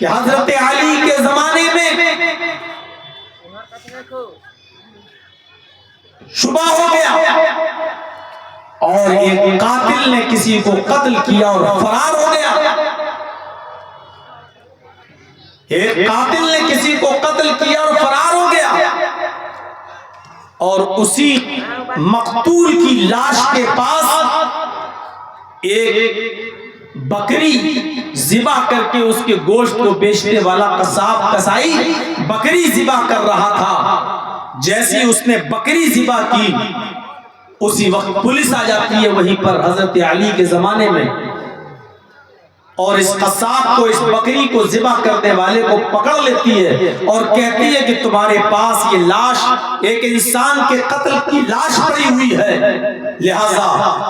کہ حضرت علی کے زمانے میں شبہ ہو گیا اور ایک قاتل نے کسی کو قتل کیا اور فرار ہو گیا. ایک قاتل نے کسی کو قتل کیا اور فرار ہو گیا اور اسی مقتول کی لاش کے پاس ایک بکری ذبح کر کے اس کے گوشت کو بیچنے والا قصاب کسائی بکری ذبح کر رہا تھا. جیسی اس نے بکری ذبح کی اسی وقت پولیس آ جاتی ہے وہیں پر حضرت علی کے زمانے میں اور اس قصاب کو اس بکری کو ذبح کرنے والے کو پکڑ لیتی ہے اور کہتی ہے کہ تمہارے پاس یہ لاش ایک انسان کے قتل کی لاش پڑی ہوئی ہے لہذا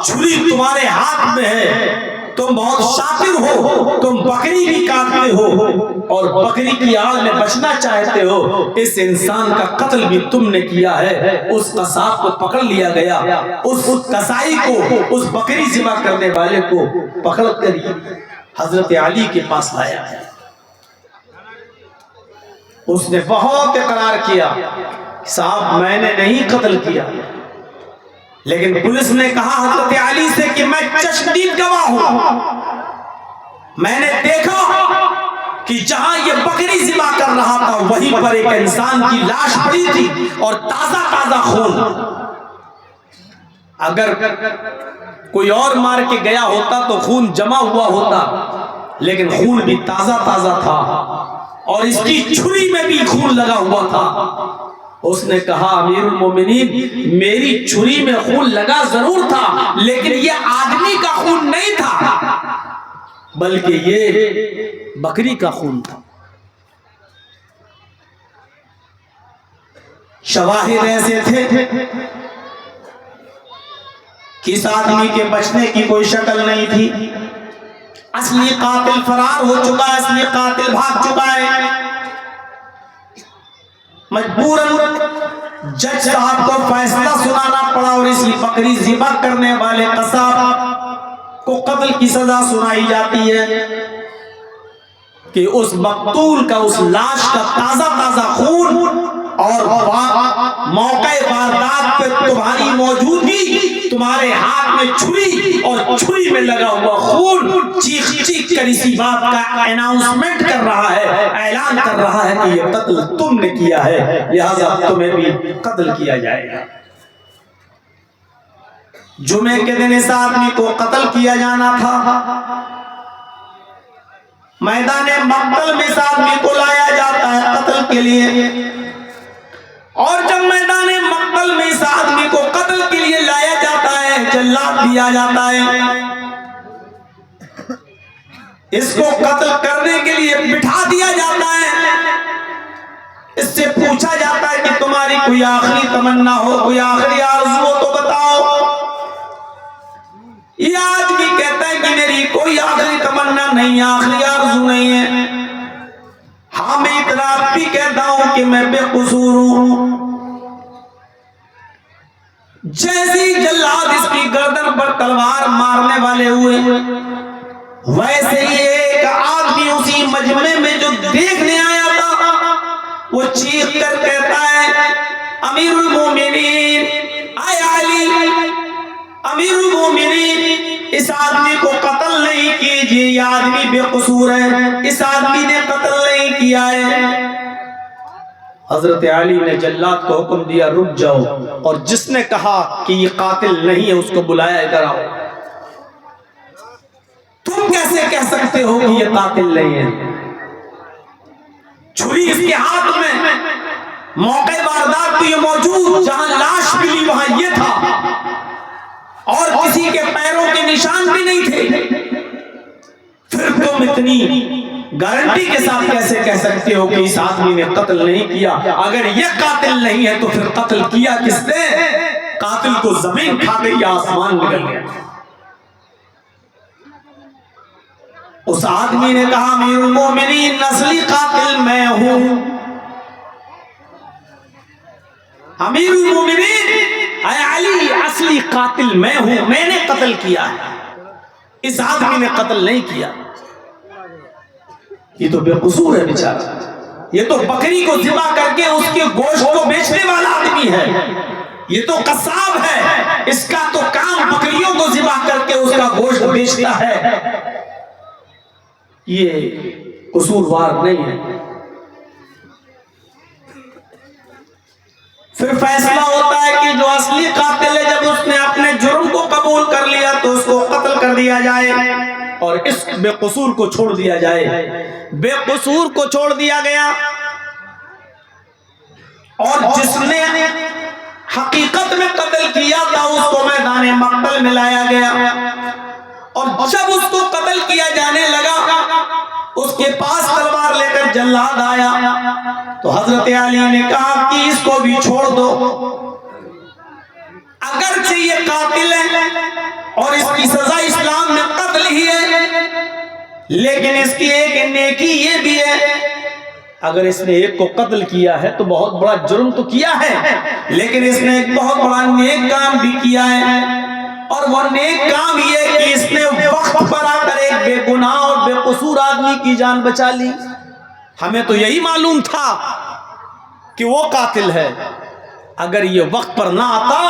چھری تمہارے ہاتھ میں ہے تم بہت شاطر ہو تم بکری بھی کاٹتے ہو اور بکری کی آڑ میں بچنا چاہتے ہو اس انسان کا قتل بھی تم نے کیا ہے. اس قصاب کو پکڑ لیا گیا اس قصائی کو اس بکری ذبح کرنے والے کو پکڑ کر حضرت علی کے پاس لایا. اس نے بہت اقرار کیا صاحب میں نے نہیں قتل کیا لیکن پولیس نے کہا حضرت علی سے کہ میں چشمدید گواہ ہوں میں نے دیکھا کہ جہاں یہ بکری ذبح کر رہا تھا وہیں پر ایک انسان کی لاش پڑی تھی اور تازہ تازہ خون. اگر کوئی اور مار کے گیا ہوتا تو خون جمع ہوا ہوتا لیکن خون بھی تازہ تازہ تھا اور اس کی چھری میں بھی خون لگا ہوا تھا. اس نے کہا امیر المومنین میری چھری میں خون لگا ضرور تھا لیکن یہ آدمی کا خون نہیں تھا بلکہ یہ بکری کا خون تھا. شواہد ایسے تھے کس آدمی کے بچنے کی کوئی شکل نہیں تھی. اصلی قاتل فرار ہو چکا ہے اصلی قاتل بھاگ چکا ہے. مجبوراً جج صاحب کو فیصلہ سنانا پڑا اور اسی بکری ذبح کرنے والے قصاب کو قتل کی سزا سنائی جاتی ہے کہ اس مقتول کا اس لاش کا تازہ تازہ خون اور موقع واردات پہ تمہاری موجودگی تمہارے ہاتھ میں چھری اور چھری میں لگا ہوا خون چیخ چیخ کر اسی بات کا اناؤنسمنٹ کر رہا ہے اعلان کر رہا ہے کہ یہ قتل تم نے کیا ہے لہذا تمہیں بھی قتل کیا جائے گا. جمعے کے دن اس آدمی کو قتل کیا جانا تھا. میدان مقتل میں اس آدمی کو لایا جاتا ہے قتل کے لیے اور جب میدان مقتل میں اس آدمی کو قتل کے لیے لایا جاتا ہے جلاد دیا جاتا ہے اس کو قتل کرنے کے لیے بٹھا دیا جاتا ہے. اس سے پوچھا جاتا ہے کہ تمہاری کوئی آخری تمنا ہو کوئی آخری آرزو ہو تو بتاؤ. یہ آدمی کہتا ہے کہ میری کوئی آخری تمنا نہیں آخری آرزو نہیں ہے. ہاں میں اتنا بھی کہتا ہوں کہ میں بے قصور ہوں. جیسی جلاد اس کی گردن پر تلوار مارنے والے ہوئے ویسے ہی ایک آدمی اسی مجمع میں جو دیکھنے آیا تھا وہ چیخ کر کہتا ہے امیر المومنین اے علی امیر المومنین اس آدمی کو قتل نہیں کیجیے یہ آدمی بے قصور ہے اس آدمی نے قتل نہیں کیا ہے. حضرت علی نے جلاد کو حکم دیا رک جاؤ اور جس نے کہا کہ یہ قاتل نہیں ہے اس کو بلایا ادھر آؤ. تم کیسے کہہ سکتے ہو کہ یہ قاتل نہیں ہے؟ چھری اس کے ہاتھ میں موقع واردات تو یہ موجود جہاں لاش ملی وہاں یہ تھا اور کسی کے پیروں کے نشان بھی نہیں تھے. پھر تم اتنی گارنٹی کے ساتھ کیسے کہہ سکتے ہو کہ اس آدمی نے قتل نہیں کیا؟ اگر یہ قاتل نہیں ہے تو پھر قتل کیا کس نے؟ قاتل کو زمین کھا گئی یا آسمان نکل گیا. اس آدمی نے کہا امیر المومنین اصلی قاتل میں ہوں. امیر المومنین اے علی اصلی قاتل میں ہوں میں نے قتل کیا ہے اس آدمی نے قتل نہیں کیا. یہ تو بے قصور ہے بیچارہ، یہ تو بکری کو ذبح کر کے اس کے گوشت کو بیچنے والا آدمی ہے، یہ تو قصاب ہے، اس کا تو کام بکریوں کو ذبح کر کے اس کا گوشت بیچتا ہے، یہ قصوروار نہیں ہے۔ پھر فیصلہ ہوتا ہے کہ جو اصلی قاتل ہے، جب اس نے اپنے جرم کو قبول کر لیا تو اس کو قتل کر دیا جائے اور اس بے قصور کو چھوڑ دیا جائے۔ بے قصور کو چھوڑ دیا گیا اور جس نے حقیقت میں قتل کیا تھا اس کو میدان مقتل میں لایا گیا، اور جب اس کو قتل کیا جانے لگا اس کے پاس تلوار لے کر جلاد آیا تو حضرت علی نے کہا کہ اس کو بھی چھوڑ دو، اگرچہ یہ قاتل ہے اور اس کی سزا اسلام میں قتل ہی ہے، لیکن اس کی ایک نیکی یہ بھی ہے، اگر اس نے ایک کو قتل کیا ہے تو بہت بڑا جرم تو کیا ہے، لیکن اس نے ایک بہت بڑا نیک کام بھی کیا ہے، اور وہ نیک کام یہ کہ اس نے وقت پر آ کر ایک بے گناہ اور بے قصور آدمی کی جان بچا لی۔ ہمیں تو یہی معلوم تھا کہ وہ قاتل ہے، اگر یہ وقت پر نہ آتا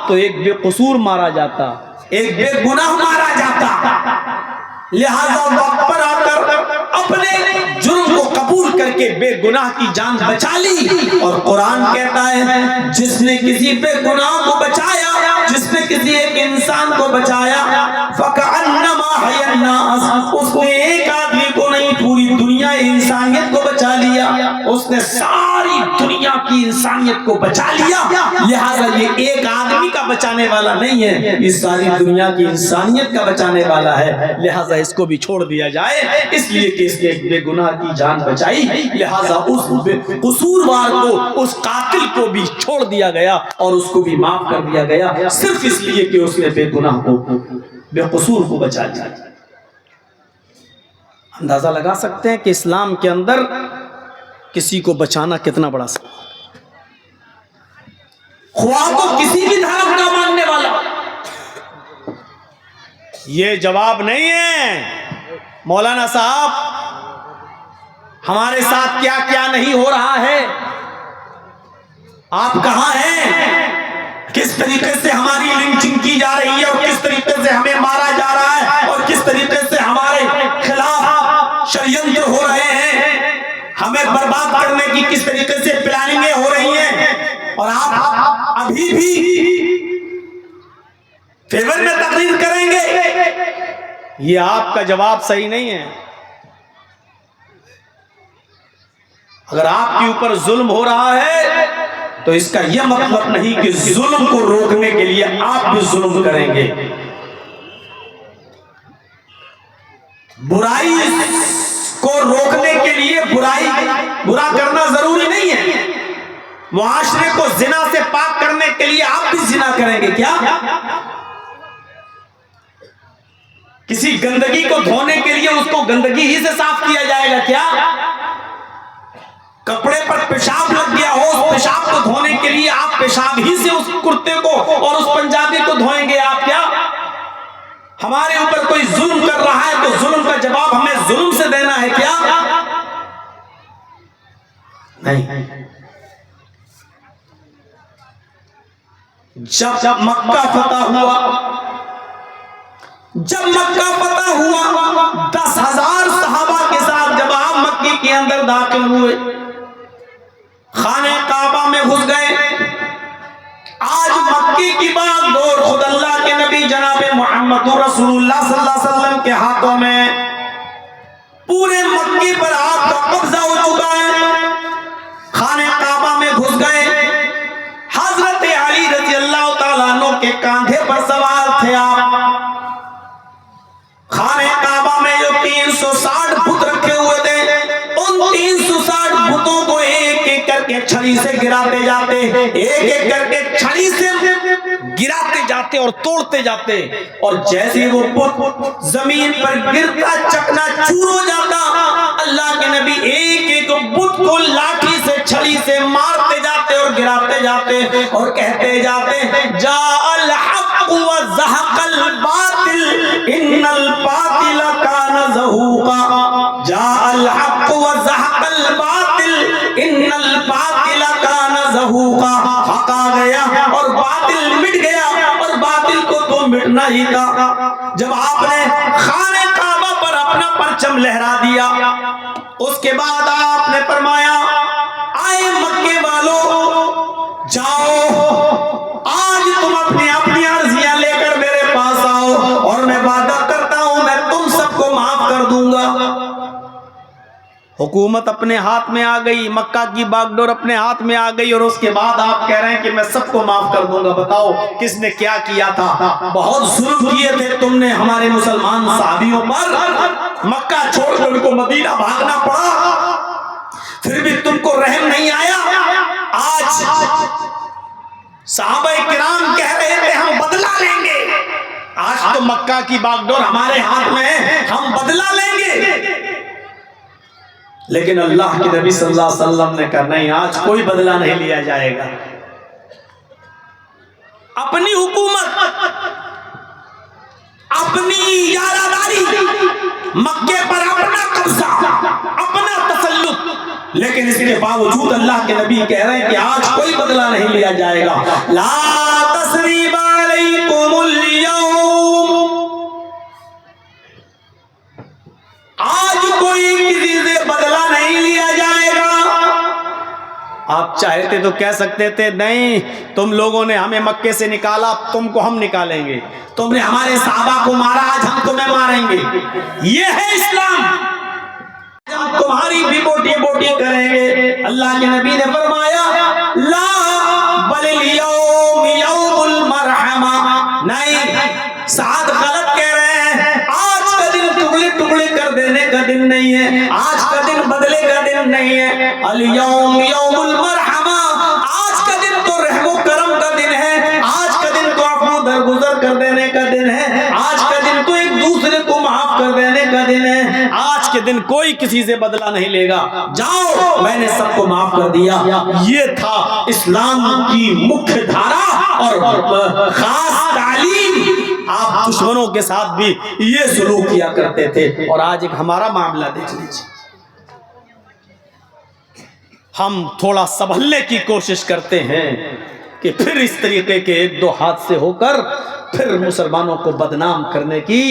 تو ایک بے قصور مارا جاتا، ایک بے گناہ مارا جاتا، لہذا وقت پر آ کر اپنے جرم کو قبول کر کے بے گناہ کی جان بچا لی۔ اور قرآن کہتا ہے جس نے کسی بے گناہ کو بچایا، جس نے کسی ایک انسان کو بچایا، فَكَأَنَّمَا حَيَا النَّاسَ، اس نے ایک آدمی کو نہیں پوری دنیا انسانیت کو بچا لیا، اس نے ساری دنیا کی انسانیت کو بچا لیا، لہذا یہ ایک آدمی کا بچانے والا نہیں ہے، یہ ساری دنیا کی انسانیت کا بچانے والا ہے، لہذا اس کو بھی چھوڑ دیا جائے، اس لیے کہ اس نے ایک بے گناہ کی جان بچائی، لہذا اس قصوروار کو، اس قاتل کو بھی چھوڑ دیا گیا اور اس کو بھی معاف کر دیا گیا، صرف اس لیے کہ اس نے بے گناہ کو، بے قصور کو بچا لیا۔ اندازہ لگا سکتے ہیں کہ اسلام کے اندر کسی کو بچانا کتنا بڑا سوال، خواہ تو کسی بھی دھرم کا ماننے والا۔ یہ جواب نہیں ہے مولانا صاحب ہمارے ساتھ کیا کیا نہیں ہو رہا ہے، آپ کہاں ہیں، کس طریقے سے ہماری لنچنگ کی جا رہی ہے اور کس طریقے سے ہمیں مارا جا رہا ہے اور کس طریقے سے ہمارے خلاف شریعت ہو رہے ہیں، ہمیں برباد کرنے کی کس طریقے سے پلاننگیں ہو رہی ہیں، اور آپ ابھی بھی فیور میں تقریر کریں گے۔ یہ آپ کا جواب صحیح نہیں ہے۔ اگر آپ کے اوپر ظلم ہو رہا ہے تو اس کا یہ مطلب نہیں کہ ظلم کو روکنے کے لیے آپ بھی ظلم کریں گے۔ برائی کو روکنے کے لیے برا کرنا ضروری نہیں ہے، معاشرے کو زنا سے پاک کرنے کے لیے آپ بھی زنا کریں گے کیا؟ کسی گندگی کو دھونے کے لیے اس کو گندگی ہی سے صاف کیا جائے گا کیا؟ کپڑے پر پیشاب لگ گیا ہو، اس پیشاب کو دھونے کے لیے آپ پیشاب ہی سے اس کرتے کو اور اس پنجابی کو دھوئیں گے آپ کیا؟ ہمارے اوپر کوئی ظلم کر رہا ہے تو ظلم کا جواب ہمیں ظلم سے دینا ہے کیا؟ نہیں۔ جب مکہ فتح ہوا 10,000 صحابہ کے ساتھ جب آپ مکے کے اندر داخل ہوئے، خانہ کعبہ میں گھس گئے، آج مکے کی بات دور خود اللہ کے نبی جناب محمد رسول اللہ صلی اللہ علیہ وسلم کے ہاتھوں میں پورے مکے پر آپ کا قبضہ ہو چکا ہے، خانہ کعبہ میں گھس گئے، حضرت علی رضی اللہ تعالیٰ عنہ کے کاندھے پر سوار تھے آپ، خانہ کعبہ میں جو 360 بت رکھے ہوئے تھے، ان 360 بتوں کو ایک ایک کر کے چھڑی سے گراتے جاتے، ایک ایک کر کے چھڑی سے گراتے جاتے اور توڑتے جاتے، اور جیسے وہ بت زمین پر گرتا چکنا چور ہو جاتا، اللہ کے نبی ایک ایک بت کو لاٹھی سے چھڑی سے مارتے جاتے اور گراتے جاتے اور کہتے جاتے جاء الحق وزهق الباطل ان الباطل كان زهوقا، جاء الحق وزهق الباطل ان الباطل كان زهوقا، حق آ گیا اور باطل مٹ گیا، اور باطل کو تو مٹنا ہی تھا۔ جب آپ نے خانہ کعبہ پر اپنا پرچم لہرا دیا، اس کے بعد آپ نے فرمایا آئے مکے والو جاؤ، آج تم اپنی عرضیاں لے کر میرے پاس آؤ، اور میں وعدہ کرتا ہوں میں تم سب کو معاف کر دوں گا۔ حکومت اپنے ہاتھ میں آ گئی، مکہ کی باغ ڈور اپنے ہاتھ میں آ گئی، اور اس کے بعد آپ کہہ رہے ہیں کہ میں سب کو معاف کر دوں گا۔ بتاؤ کس نے کیا کیا تھا؟ بہت ظلم کیے تھے تم نے ہمارے مسلمان صحابیوں پر، مکہ چھوڑ کر ان کو مدینہ بھاگنا پڑا، پھر بھی تم کو رحم نہیں آیا۔ آج صحابہ کرام کہہ رہے تھے ہم بدلہ لیں گے، آج تو مکہ کی باغ ڈور ہمارے ہاتھ میں ہے، ہم بدلہ لیں گے، لیکن اللہ کے نبی صلی اللہ علیہ وسلم نے کہا نہیں، آج کوئی بدلہ نہیں لیا جائے گا۔ اپنی حکومت، اپنی یاراداری، مکے پر اپنا قبضہ، اپنا تسلط، لیکن اس کے باوجود اللہ کے نبی کہہ رہے ہیں کہ آج کوئی بدلہ نہیں لیا جائے گا۔ لا تثریب علیکم اليوم، آج کوئی کسی سے بدلہ نہیں لیا جائے گا۔ آپ چاہتے تو کہہ سکتے تھے نہیں، تم لوگوں نے ہمیں مکے سے نکالا، تم کو ہم نکالیں گے، تم نے ہمارے صحابہ کو مارا، آج ہم تمہیں ماریں گے۔ یہ ہے اسلام، ہم تمہاری بھی بوٹی بوٹی کریں گے۔ اللہ کے نبی نے فرمایا لا بل اليوم یوم المرحمہ، نہیں، سعد غلط کہہ رہے ہیں، آج کا دن ٹکڑے ٹکڑے کر دینے کا دن نہیں ہے، آج کا دن بدلے کا دن نہیں ہے، الیوم یوم المرحمہ، آج کا دن تو رحم و کرم کا دن ہے، آج کا دن تو عفو درگزر کر دینے کا دن ہے، آج کا دن تو ایک دوسرے کو معاف کر دینے کا دن ہے، آج کے دن کوئی کسی سے بدلہ نہیں لے گا، جاؤ میں نے سب کو معاف کر دیا۔ یہ تھا اسلام کی مکھ دھارا اور خاص تعلیم۔ آپ دشمنوں کے ساتھ بھی یہ سلوک کیا کرتے تھے، اور آج ایک ہمارا معاملہ دیکھ لیجیے، ہم تھوڑا سنبھلنے کی کوشش کرتے ہیں کہ پھر اس طریقے کے ایک دو حادثے ہو کر پھر مسلمانوں کو بدنام کرنے کی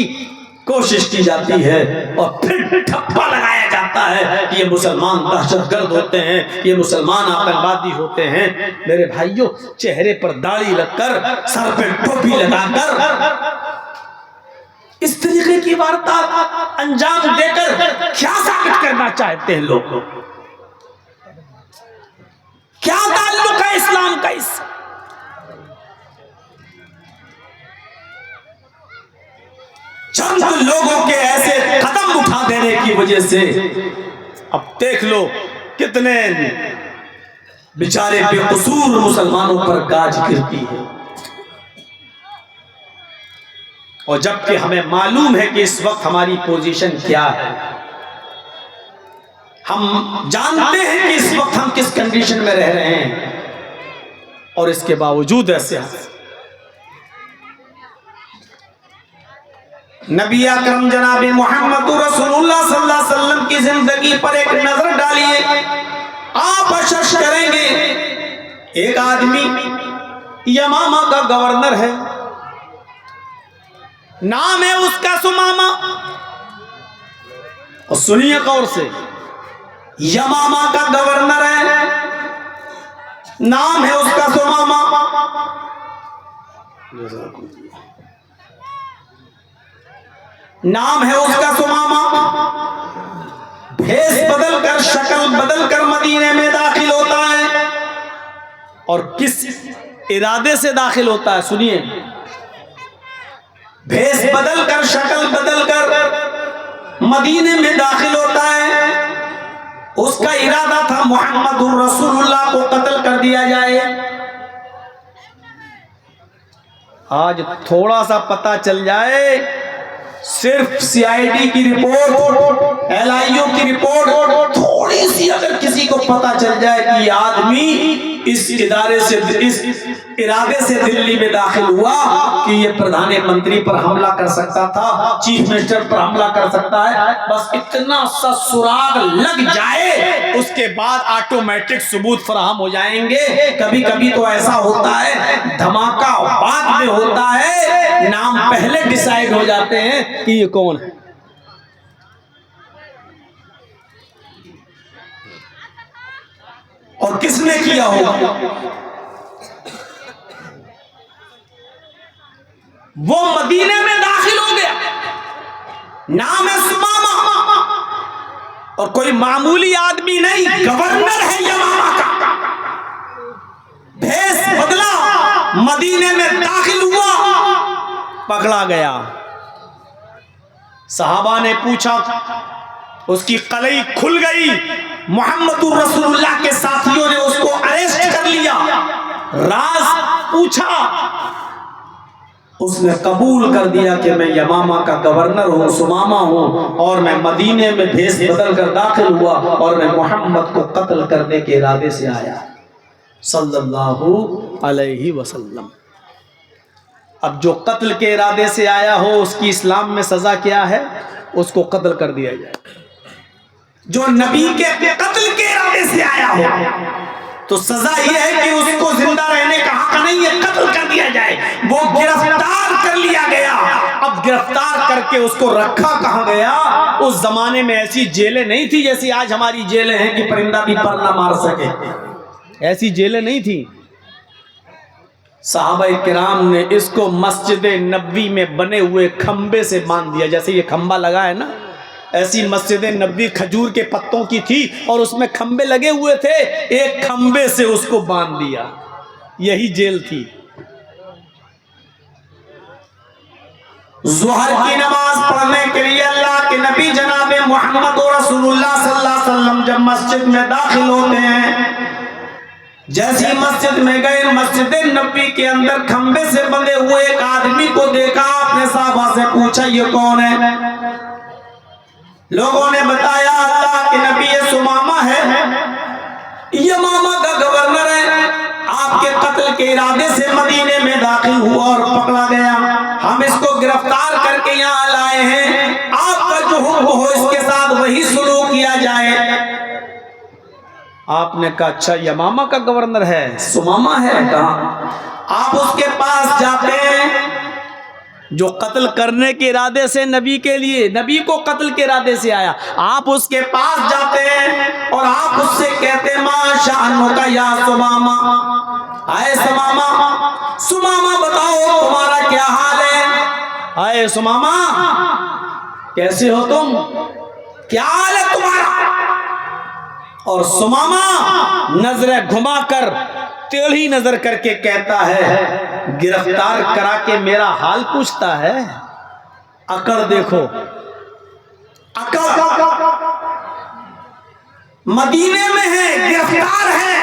کوشش کی جاتی ہے، اور پھر ٹھپا لگایا جاتا ہے کہ یہ مسلمان دہشت گرد ہوتے ہیں، یہ مسلمان آتنکوادی ہوتے ہیں۔ میرے بھائیوں، چہرے پر داڑھی رکھ کر، سر پہ ٹوپی لگا کر اس طریقے کی واردات انجام دے کر کیا ثابت کرنا چاہتے ہیں لوگ؟ کیا تعلق ہے اسلام کا اس سے؟ چند لوگوں کے ایسے قدم اٹھا دینے کی وجہ سے اب دیکھ لو کتنے بیچارے بے قصور مسلمانوں پر گاج گرتی ہے، اور جبکہ ہمیں معلوم ہے کہ اس وقت ہماری پوزیشن کیا ہے، ہم جانتے ہیں کہ اس وقت ہم کس کنڈیشن میں رہ رہے ہیں، اور اس کے باوجود ایسے نبی اکرم جناب محمد رسول اللہ صلی اللہ علیہ وسلم کی زندگی پر ایک نظر ڈالیے، آپ اشش کریں گے ایک آدمی یمامہ کا گورنر ہے، نام ہے اس کا سمامہ، اور سنیے غور سے، یمامہ کا گورنر ہے، نام ہے اس کا سمامہ، نام ہے اس کا سمامہ، بھیس بدل کر، شکل بدل کر مدینے میں داخل ہوتا ہے، اور کس ارادے سے داخل ہوتا ہے؟ سنیے، بھیس بدل کر، شکل بدل کر مدینے میں داخل ہوتا ہے، اس کا ارادہ تھا محمد رسول اللہ کو قتل کر دیا جائے۔ آج تھوڑا سا پتہ چل جائے، صرف سی آئی ڈی کی رپورٹ، ایل آئی او کی رپورٹ، تھوڑی سی اگر کسی کو پتہ چل جائے کہ یہ آدمی اس ارادے سے دلی میں داخل ہوا کہ یہ پردھان منتری پر حملہ کر سکتا تھا، چیف منسٹر پر حملہ کر سکتا ہے، بس اتنا سا سراغ لگ جائے اس کے بعد آٹومیٹک ثبوت فراہم ہو جائیں گے۔ کبھی کبھی تو ایسا ہوتا ہے دھماکہ بعد میں ہوتا ہے، نام پہلے ڈیسائیڈ ہو جاتے ہیں کہ یہ کون ہے۔ اور کس نے کیا ہوگا؟ وہ مدینے میں داخل ہو گیا، نام ہے سمامہ، اور کوئی معمولی آدمی نہیں، گورنر ہے یمامہ کا، بھیس بدلا، مدینے میں داخل ہوا، پکڑا گیا۔ صحابہ نے پوچھا، اس کی قلعی کھل گئی، محمد رسول اللہ کے ساتھیوں نے اس کو اریسٹ کر لیا، راز پوچھا، اس نے قبول کر دیا کہ میں یمامہ کا گورنر ہوں، سمامہ ہوں، اور میں مدینے میں بھیس بدل کر داخل ہوا اور میں محمد کو قتل کرنے کے ارادے سے آیا صلی اللہ علیہ وسلم۔ اب جو قتل کے ارادے سے آیا ہو اس کی اسلام میں سزا کیا ہے؟ اس کو قتل کر دیا جائے۔ جو نبی کے قتل کے ارادے سے آیا ہو تو سزا یہ ہے کہ اس کو زندہ رہنے کا حق نہیں ہے، قتل کر دیا جائے۔ وہ گرفتار کر لیا گیا، اب گرفتار کر کے اس کو رکھا کہاں گیا؟ اس زمانے میں ایسی جیلیں نہیں تھی جیسی آج ہماری جیلیں ہیں کہ پرندہ بھی پر نہ مار سکے، ایسی جیلیں نہیں تھی۔ صحابہ کرام نے اس کو مسجد نبوی میں بنے ہوئے کھمبے سے باندھ دیا، جیسے یہ کھمبا لگا ہے نا، ایسی مسجد نبوی کھجور کے پتوں کی تھی اور اس میں کھمبے لگے ہوئے تھے، ایک کھمبے سے اس کو باندھ دیا، یہی جیل تھی۔ ظہر کی نماز پڑھنے کے لیے اللہ کے نبی جناب محمد رسول اللہ صلی اللہ علیہ وسلم جب مسجد میں داخل ہوتے ہیں، جیسی مسجد میں گئے، مسجد نبوی کے اندر کھمبے سے بندھے ہوئے ایک آدمی کو دیکھا، اپنے صحابہ سے پوچھا یہ کون ہے؟ لوگوں نے بتایا اللہ کے نبی یہ سمامہ ہے، یمامہ کا گورنر ہے، آپ کے قتل کے ارادے سے مدینے میں داخل ہوا اور پکڑا گیا، ہم اس کو گرفتار کر کے یہاں لائے ہیں، آپ کا جو حکم ہو اس کے ساتھ وہی سلوک کیا جائے۔ آپ نے کہا اچھا یمامہ کا گورنر ہے، سمامہ ہے؟ کہاں؟ آپ اس کے پاس جاتے ہیں جو قتل کرنے کے ارادے سے نبی کے لیے، نبی کو قتل کے ارادے سے آیا، آپ اس کے پاس جاتے ہیں اور آپ اس سے کہتے ہیں ما شأنک یا سمامہ، اے سمامہ، سمامہ بتاؤ تمہارا کیا حال ہے؟ اے سمامہ کیسے ہو تم، کیا حال ہے تمہارا؟ اور سمامہ نظریں گھما کر ٹیڑھی نظر کر کے کہتا ہے گرفتار کرا کے میرا حال پوچھتا ہے، اکڑ دیکھو، اکڑ مدینے میں ہے، گرفتار ہے،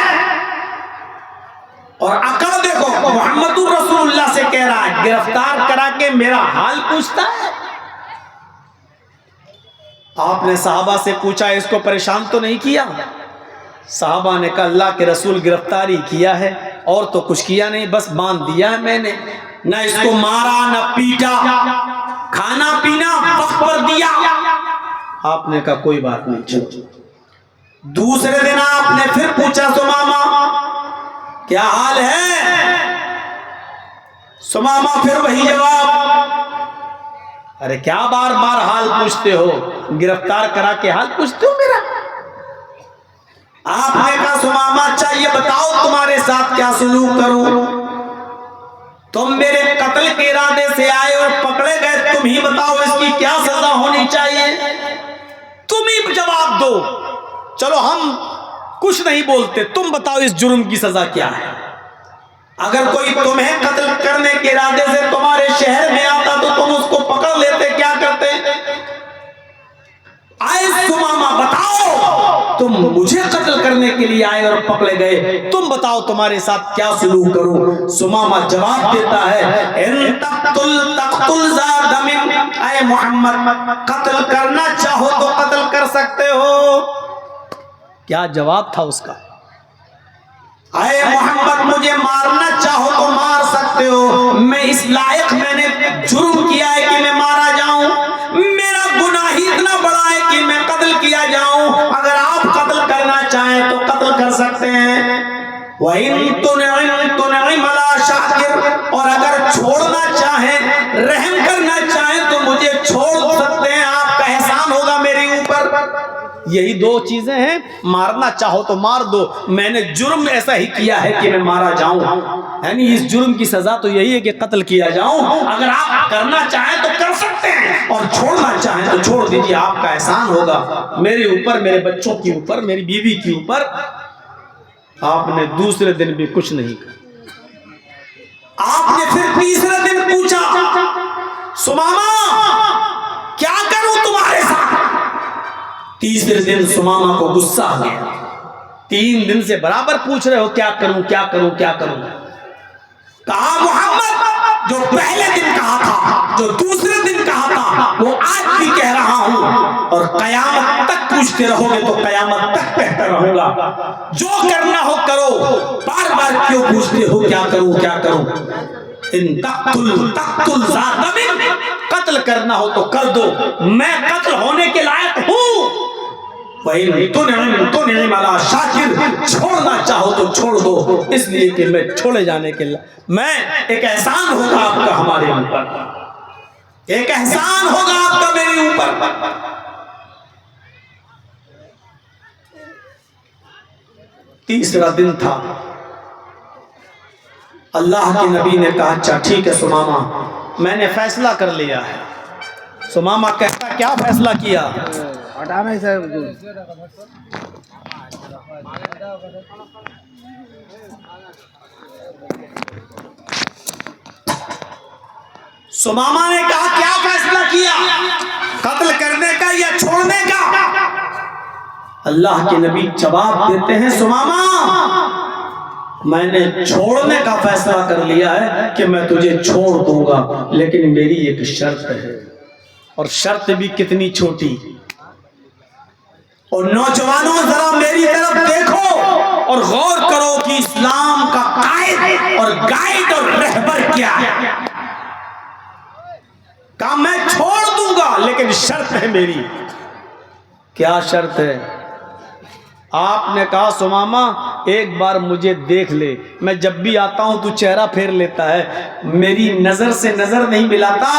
اور اکڑ دیکھو محمد رسول اللہ سے کہہ رہا ہے گرفتار کرا کے میرا حال پوچھتا ہے۔ آپ نے صحابہ سے پوچھا اس کو پریشان تو نہیں کیا؟ صحابہ نے کہا اللہ کے رسول گرفتاری کیا ہے اور تو کچھ کیا نہیں، بس باندھ دیا ہے میں نے، نہ اس کو مارا نہ پیٹا، کھانا پینا وقت پر دیا۔ آپ نے کہا کوئی بات نہیں چلو۔ دوسرے دن آپ نے پھر پوچھا سمامہ کیا حال ہے؟ سمامہ پھر وہی جواب، ارے کیا بار بار حال پوچھتے ہو، گرفتار کرا کے حال پوچھتے ہو میرا؟ آپ نے کہا سمامہ اچھا یہ بتاؤ تمہارے ساتھ کیا سلوک کروں، تم میرے قتل کے ارادے سے آئے اور پکڑے گئے، تم ہی بتاؤ اس کی کیا سزا ہونی چاہیے، تم ہی جواب دو، چلو ہم کچھ نہیں بولتے، تم بتاؤ اس جرم کی سزا کیا ہے؟ اگر کوئی تمہیں قتل کرنے کے ارادے سے تمہارے شہر میں آتا تو تم اس کو پکڑ لیتے، کیا کرتے؟ آئے سمامہ بتاؤ، تم مجھے قتل کرنے کے لیے آئے اور پکڑے گئے، تم بتاؤ تمہارے ساتھ کیا سلوک کروں؟ سمامہ جواب دیتا ہے ان تقتل ذا دم، اے محمد قتل کرنا چاہو تو قتل کر سکتے ہو، کیا جواب تھا اس کا؟ اے محمد مجھے مارنا چاہو تو مار سکتے ہو، میں اس لائق میں نے جرم کیا ہے کہ میں مارا جاؤں، میرا گناہ ہی اتنا بڑا ہے کہ میں قتل کیا جاؤں، اگر آپ قتل کرنا چاہیں تو قتل کر سکتے ہیں، وَإِن تُنْعِمْ عَلَىٰ شَاكِرٍ، اور اگر چھوڑنا چاہیں رحم کرنا چاہیں تو مجھے چھوڑ سکتے ہیں، آپ کا احسان ہوگا میرے اوپر۔ یہی دو چیزیں ہیں، مارنا چاہو تو مار دو، میں نے جرم ایسا ہی کیا ہے کہ میں مارا جاؤں، یعنی اس جرم کی سزا تو یہی ہے کہ قتل کیا جاؤں، اگر آپ کرنا چاہیں تو کر سکتے ہیں اور چھوڑنا چاہیں تو چھوڑ دیجیے، آپ کا احسان ہوگا میرے اوپر، میرے بچوں کے اوپر، میری بیوی کے اوپر۔ آپ نے دوسرے دن بھی کچھ نہیں کہا، آپ نے پھر تیسرے دن پوچھا سمامہ کیا کروں تمہارے ساتھ؟ تیسرے دن سمامہ کو غصہ آ گیا، 3 دن سے برابر پوچھ رہے ہو کیا کروں کیا کروں کیا کروں، کہا محمد جو پہلے دن کہا تھا، جو دوسرے دن کہا تھا وہ آج بھی کہہ رہا ہوں، اور قیامت تک پوچھتے رہو گے تو قیامت تک کہتا رہوں گا، جو کرنا ہو کرو، بار بار کیوں پوچھتے ہو کیا کروں کیا کروں؟ ان تقتل ذات دم، قتل کرنا ہو تو کر دو، میں قتل ہونے کے لائق ہوں، وَإِن تُنْعِمْ عَلَىٰ شَاكِرٍ، چھوڑنا چاہو تو چھوڑ دو، اس لیے کہ میں چھوڑے جانے کے میں ایک احسان ہوگا آپ کا ہمارے اوپر، ایک احسان ہوگا آپ کا میرے اوپر۔ تیسرا دن تھا، اللہ کے نبی نے کہا اچھا ٹھیک ہے سمامہ میں نے فیصلہ کر لیا ہے۔ سمامہ کہتا کیا فیصلہ کیا؟ سمامہ نے کہا کیا فیصلہ کیا، قتل کرنے کا یا چھوڑنے کا؟ اللہ کے نبی جواب دیتے ہیں سمامہ میں نے چھوڑنے کا فیصلہ کر لیا ہے کہ میں تجھے چھوڑ دوں گا، لیکن میری ایک شرط ہے، اور شرط بھی کتنی چھوٹی۔ اور نوجوانوں ذرا میری طرف دیکھو اور غور کرو کہ اسلام کا قائد اور گائیڈ اور رہبر کیا ہے۔ کہا میں چھوڑ دوں گا لیکن شرط ہے میری۔ کیا شرط ہے؟ آپ نے کہا سمامہ ایک بار مجھے دیکھ لے، میں جب بھی آتا ہوں تو چہرہ پھیر لیتا ہے، میری نظر سے نظر نہیں ملاتا،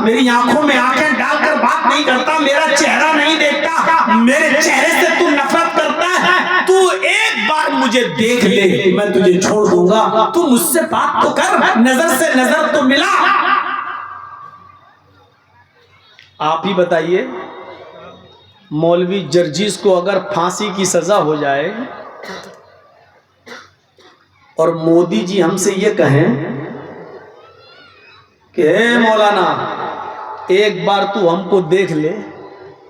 میری آنکھوں میں آنکھیں ڈال کر بات نہیں کرتا، میرا چہرہ نہیں دیکھتا، میرے چہرے سے تو نفرت کرتا ہے، تو ایک بار مجھے دیکھ لے میں تجھے چھوڑ دوں گا، تو مجھ سے بات تو کر، نظر سے نظر تو ملا۔ آپ ہی بتائیے مولوی جرجیس کو اگر پھانسی کی سزا ہو جائے اور مودی جی ہم سے یہ کہیں کہ اے مولانا ایک بار تو ہم کو دیکھ لے،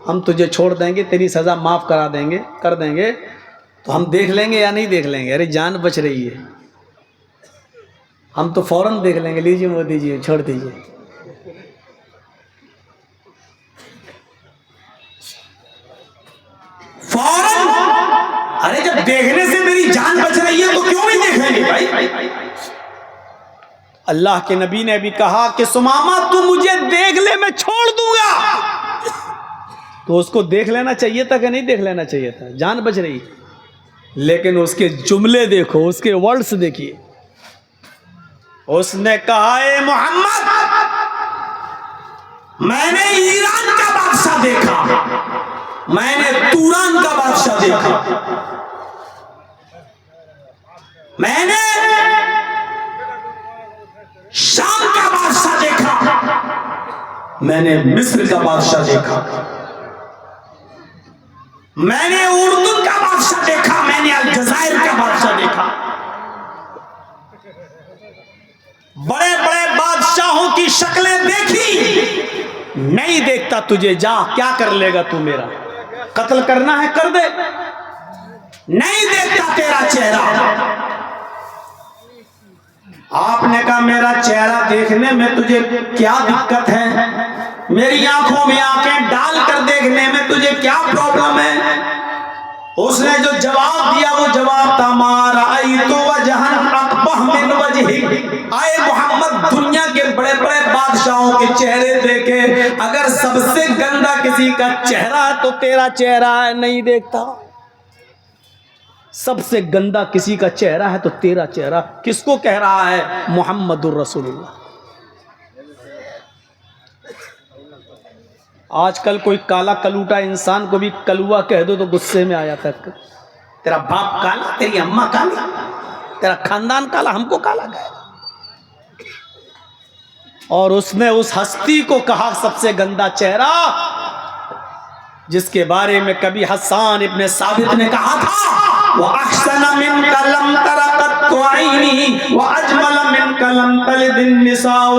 ہم تجھے چھوڑ دیں گے، تیری سزا معاف کر دیں گے، تو ہم دیکھ لیں گے یا نہیں دیکھ لیں گے؟ ارے جان بچ رہی ہے، ہم تو فوراً دیکھ لیں گے، لیجیے مودی جی چھوڑ دیجیے۔ فوراً، ارے جب دیکھنے سے میری جان بچ رہی ہے تو کیوں نہیں دیکھیں گے بھائی؟ اللہ کے نبی نے بھی کہا کہ سمامہ تو مجھے دیکھ لے میں چھوڑ دوں گا، تو اس کو دیکھ لینا چاہیے تھا کہ نہیں دیکھ لینا چاہیے تھا؟ جان بچ رہی، لیکن اس کے جملے دیکھو، اس کے ورڈز دیکھیے، اس نے کہا اے محمد میں نے ایران کا بادشاہ دیکھا، میں نے توران کا بادشاہ دیکھا، میں نے شام کا بادشاہ دیکھا، میں نے مصر کا بادشاہ دیکھا، میں نے اردن کا بادشاہ دیکھا، میں نے الجزائر کا بادشاہ دیکھا، بڑے بڑے بادشاہوں کی شکلیں دیکھی، نہیں دیکھتا تجھے، جا کیا کر لے گا تو میرا؟ قتل کرنا ہے کر دے، نہیں دیکھتا تیرا چہرہ۔ آپ نے کہا میرا چہرہ دیکھنے میں تجھے کیا دقت ہے؟ میری آنکھوں میں آنکھیں ڈال کر دیکھنے میں تجھے کیا پرابلم ہے؟ اس نے جو جواب دیا وہ جواب تھا ما رأیت وجہن اقبح من وجہک، آئے محمد دنیا کے بڑے بڑے بادشاہوں کے چہرے دیکھے، اگر سب سے گندا کسی کا چہرہ ہے تو تیرا چہرہ ہے، نہیں دیکھتا۔ سب سے گندا کسی کا چہرہ ہے تو تیرا چہرہ۔ کس کو کہہ رہا ہے؟ محمد الرسول اللہ۔ آج کل کوئی کالا کلوٹا انسان کو بھی کلوا کہہ دو تو غصے میں آ جاتا ہے، تیرا باپ کالا، تیری اماں کالا، تیرا خاندان کالا، ہم کو کالا کہے گا۔ اور اس نے اس ہستی کو کہا سب سے گندا چہرہ، جس کے بارے میں کبھی حسان ابن ثابت نے کہا تھا وَأَحْسَنَ مِنْكَ لَمْ تَرَ قَطُّ عَيْنِي وَأَجْمَلَ مِنْكَ لَمْ تَلِدِ النِّسَاءُ۔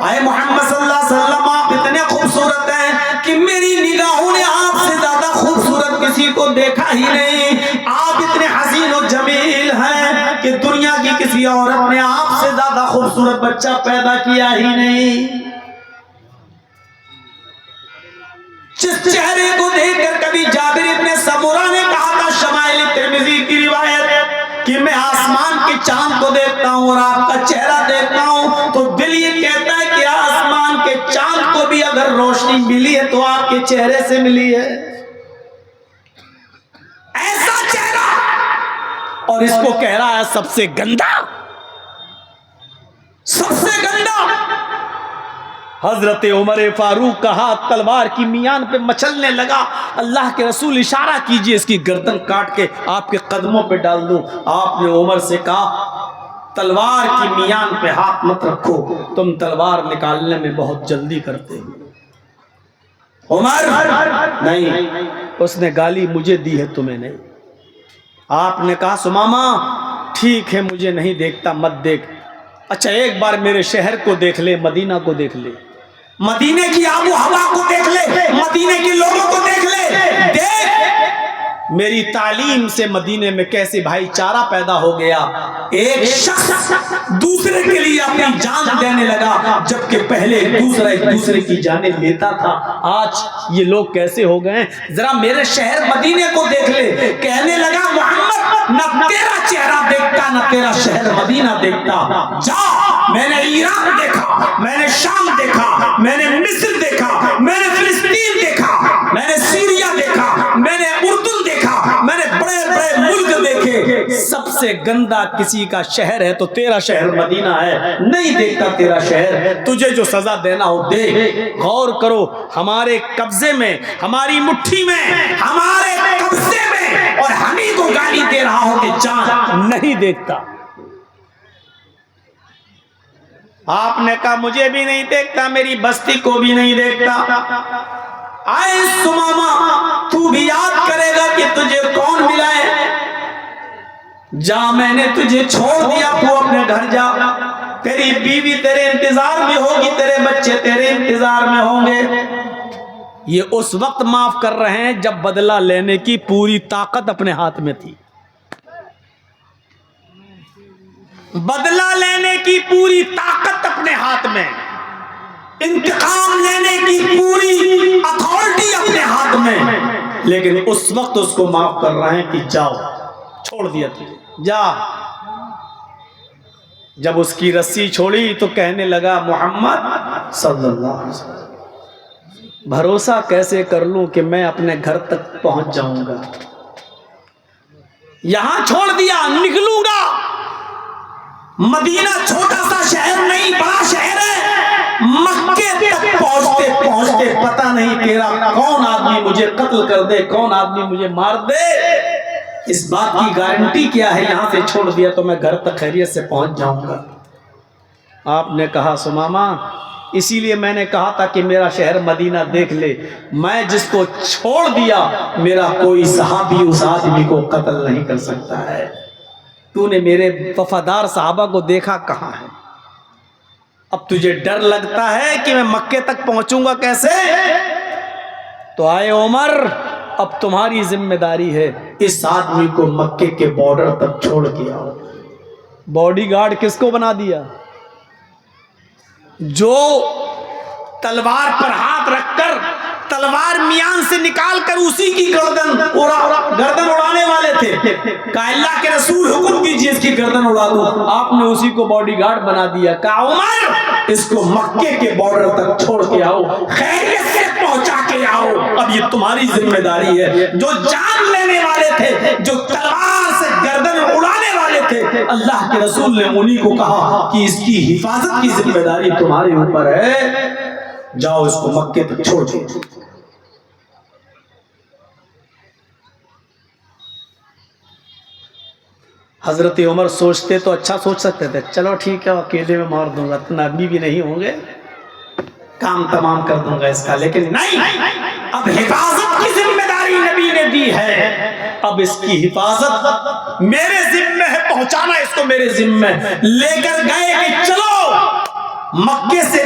اے محمد صلی اللہ علیہ وسلم آپ اتنے خوبصورت ہیں کہ میری نگاہوں نے آپ سے زیادہ خوبصورت کسی کو دیکھا ہی نہیں، آپ اتنے حسین و جمیل ہیں کہ دنیا کی کسی عورت نے آپ سے زیادہ خوبصورت بچہ پیدا کیا ہی نہیں۔ جس چہرے کو دیکھ کر کبھی جابر ابن سمورہ نے کہا تھا شمائل ترمذی کی روایت کہ میں آسمان کے چاند کو دیکھتا ہوں اور آپ کا چہرہ دیکھتا ہوں تو دل یہ کہتا ہے کہ آسمان کے چاند کو بھی اگر روشنی ملی ہے تو آپ کے چہرے سے ملی ہے، ایسا چہرہ۔ اور اس کو کہہ رہا ہے سب سے گندا، سب سے گندا۔ حضرت عمر فاروق کا ہاتھ تلوار کی میان پہ مچلنے لگا، اللہ کے رسول اشارہ کیجئے اس کی گردن کاٹ کے آپ کے قدموں پہ ڈال دوں۔ آپ نے عمر سے کہا تلوار کی میان پہ ہاتھ مت رکھو، تم تلوار نکالنے میں بہت جلدی کرتے ہو۔ عمر نہیں، اس نے گالی مجھے دی ہے تمہیں نہیں۔ آپ نے کہا سمامہ ٹھیک ہے مجھے نہیں دیکھتا مت دیکھ، اچھا ایک بار میرے شہر کو دیکھ لے، مدینہ کو دیکھ لے، مدینے کی آب و ہوا کو دیکھ لے، مدینے کے لوگوں کو دیکھ لے، دیکھ میری تعلیم سے مدینے میں کیسے بھائی چارہ پیدا ہو گیا، ایک شخص دوسرے کے لیے اپنی جان دینے لگا جبکہ پہلے دوسرا ایک دوسرے کی جانیں لیتا تھا۔ آج یہ لوگ کیسے ہو گئے ہیں؟ ذرا میرے شہر مدینے کو دیکھ لے۔ کہنے لگا محمد نہ تیرا چہرہ دیکھتا نہ تیرا شہر مدینہ دیکھتا، جا میں نے ایران دیکھا، میں نے شام دیکھا، میں نے مصر دیکھا، میں نے فلسطین دیکھا، میں نے سیریا دیکھا، میں نے اردن دیکھا، میں نے بڑے بڑے ملک دیکھے، سب سے گندا کسی کا شہر ہے تو تیرا شہر مدینہ ہے، نہیں دیکھتا تیرا شہر، تجھے جو سزا دینا ہو دے۔ غور کرو، ہمارے قبضے میں، ہماری مٹھی میں، ہمارے قبضے میں، اور ہم ہی کو گالی دے رہا ہو کہ جان نہیں دیکھتا۔ آپ نے کہا مجھے بھی نہیں دیکھتا، میری بستی کو بھی نہیں دیکھتا۔ آئے سمامہ تو بھی یاد کرے گا کہ تجھے کون ملا ہے، جا میں نے تجھے چھوڑ دیا، تو اپنے گھر جا، تیری بیوی تیرے انتظار میں ہوگی، تیرے بچے تیرے انتظار میں ہوں گے۔ یہ اس وقت معاف کر رہے ہیں جب بدلہ لینے کی پوری طاقت اپنے ہاتھ میں تھی، بدلہ لینے کی پوری طاقت اپنے ہاتھ میں، انتقام لینے کی پوری اتھارٹی اپنے ہاتھ میں، لیکن اس وقت اس کو معاف کر رہے ہیں کہ جاؤ، چھوڑ دیا تجھے، جا۔ جب اس کی رسی چھوڑی تو کہنے لگا محمد صلی اللہ علیہ وسلم بھروسہ کیسے کر لوں کہ میں اپنے گھر تک پہنچ جاؤں گا، یہاں چھوڑ دیا نکلوں گا، مدینہ چھوٹا سا شہر نہیں بڑا شہر ہے، مکے تک پہنچتے پہنچتے پتہ نہیں تیرا کون آدمی مجھے قتل کر دے، کون آدمی مجھے مار دے، اس بات کی گارنٹی کیا ہے؟ یہاں سے چھوڑ دیا تو میں گھر تک خیریت سے پہنچ جاؤں گا۔ آپ نے کہا سمامہ اسی لیے میں نے کہا تھا کہ میرا شہر مدینہ دیکھ لے، میں جس کو چھوڑ دیا میرا کوئی صحابی اس آدمی کو قتل نہیں کر سکتا ہے، تو نے میرے وفادار صحابہ کو دیکھا کہاں ہے؟ اب تجھے ڈر لگتا ہے کہ میں مکے تک پہنچوں گا کیسے؟ تو آئے عمر اب تمہاری ذمہ داری ہے، اس آدمی کو مکے کے بارڈر تک چھوڑ کے آؤ۔ باڈی گارڈ کس کو بنا دیا؟ جو تلوار پر ہاتھ رکھ کر تلوار میان سے نکال کر اسی کی گردن اڑانے والے تھے. کہا اللہ کے رسول حکم کیجئے اس کی گردن اڑا دو. آپ نے اسی کو باڈی گارڈ بنا دیا. کہا عمر اس کو مکے کے بارڈر تک چھوڑ کے آؤ, خیریت سے پہنچا کے آؤ. اب یہ تمہاری ذمہ داری ہے. جو جان لینے والے تھے, جو تلوار سے گردن اڑانے والے تھے, اللہ کے رسول نے انہی کو کہا کہ اس کی حفاظت کی ذمہ داری تمہارے اوپر ہے, جاؤ اس کو مکے تک چھوڑ دو. حضرت عمر سوچتے تو اچھا سوچ سکتے تھے, چلو ٹھیک ہے اکیلے میں مار دوں گا, نبی بھی نہیں ہوں گے, کام تمام کر دوں گا اس کا. لیکن نہیں, اب حفاظت کی ذمہ داری نبی نے دی ہے, اب اس کی حفاظت میرے ذمہ ہے, پہنچانا اس کو میرے ذمہ. لے کر گئے کہ چلو مکے سے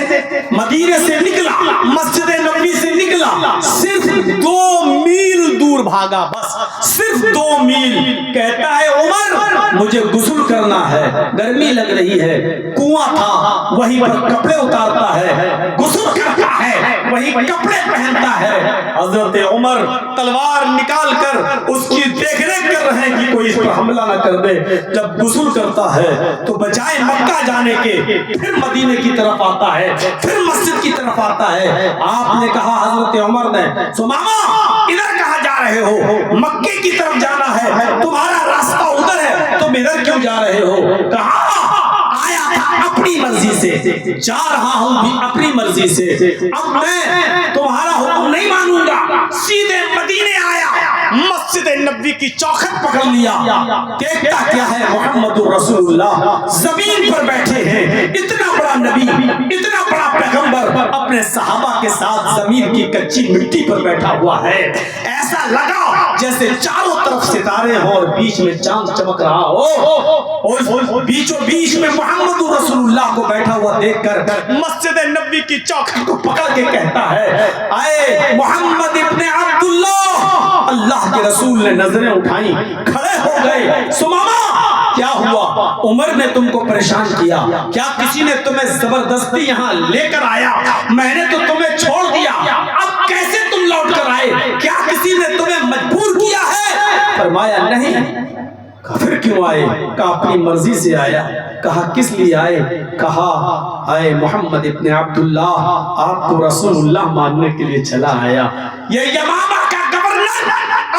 مدینے سے نکلا, مسجد نبوی سے نکلا, صرف 2 میل دور بھاگا, بس صرف 2 میل. کہتا ہے عمر مجھے غسل کرنا ہے, گرمی لگ رہی ہے, کنواں تھا وہیں پر کپڑے اتارتا ہے, غسل کرتا ہے, وہیں کپڑے پہنتا ہے. حضرت عمر تلوار نکال کر اس کی دیکھ ریکھ کر رہے ہیں کہ کوئی اس پر حملہ نہ کر دے. جب غسل کرتا ہے تو بجائے مکہ جانے کے پھر مدینے کی طرف آتا ہے, پھر مسجد کی طرف آتا ہے. آپ نے کہا حضرت عمر نے, سماما ادھر کہاں جا رہے ہو؟ مکے کی طرف جانا ہے, تمہارا راستہ ادھر ہے, تم ادھر کیوں جا رہے ہو؟ کہا آیا تھا اپنی مرضی سے, جا رہا ہوں بھی اپنی مرضی سے, اب میں تمہارا حکم نہیں مانوں گا. سیدھے مدینے آیا, مسجد نبوی کی چوکھٹ پکڑ لیا, دیکھتا کیا ہے محمد رسول اللہ زمین پر بیٹھے ہیں. اتنا بڑا نبی, اتنا بڑا پیغمبر اپنے صحابہ کے ساتھ زمین کی کچی مٹی پر بیٹھا ہوا ہے. ایسا لگا جیسے چاروں طرف ستارے ہوں اور بیچ میں چاند چمک رہا ہو, اور بیچوں بیچ میں محمد رسول اللہ کو بیٹھا ہوا دیکھ کر مسجد نبوی کی چوکھٹ کو پکڑ کے کہتا ہے, اے محمد ابن عبداللہ. اللہ کے رسول نے نظریں اٹھائیں, کھڑے ہو گئے. سماما کیا ہوا؟ عمر نے تم کو پریشان کیا, کیا کسی نے تمہیں زبردستی یہاں لے کر آیا؟ میں نے تو تمہیں چھوڑ دیا, اب کیسے تم لوٹ کر آئے؟ کیا کسی نے تمہیں مجبور کیا ہے؟ فرمایا نہیں. پھر کیوں آئے؟ کہا اپنی مرضی سے آیا. کہا کس لیے آئے؟ کہا اے محمد ابن عبداللہ, آپ کو رسول اللہ ماننے کے لیے چلا آیا. یہ یمامہ کا گورنر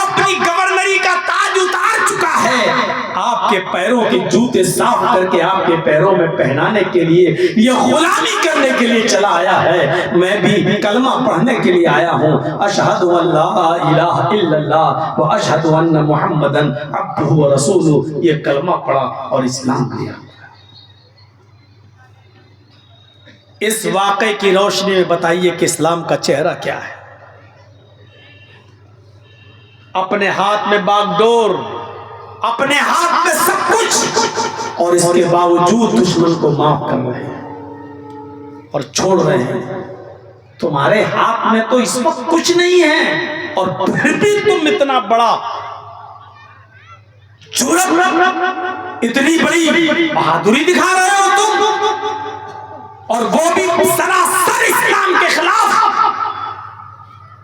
اپنی گورنری کا تاج اتار چکا ہے, آپ کے پیروں کے جوتے صاف کر کے آپ کے پیروں میں پہنانے کے لیے, یہ غلامی کرنے کے لیے چلا آیا ہے. میں بھی کلمہ پڑھنے کے لیے آیا ہوں, اشہد ان لا الہ الا اللہ و اشہد ان محمدن عبدہ و رسولہ. یہ کلمہ پڑھا اور اسلام لیا. اس واقعے کی روشنی میں بتائیے کہ اسلام کا چہرہ کیا ہے. اپنے ہاتھ میں باغ ڈور, اپنے ہاتھ میں سب کچھ, اور اس کے باوجود دشمن کو معاف کر رہے ہیں اور چھوڑ رہے ہیں. تمہارے ہاتھ میں تو اس وقت کچھ نہیں ہے, اور پھر بھی تم اتنا بڑا جرأت, اتنی بڑی بہادری دکھا رہے ہو تم, اور وہ بھی سراسر اسلام کے خلاف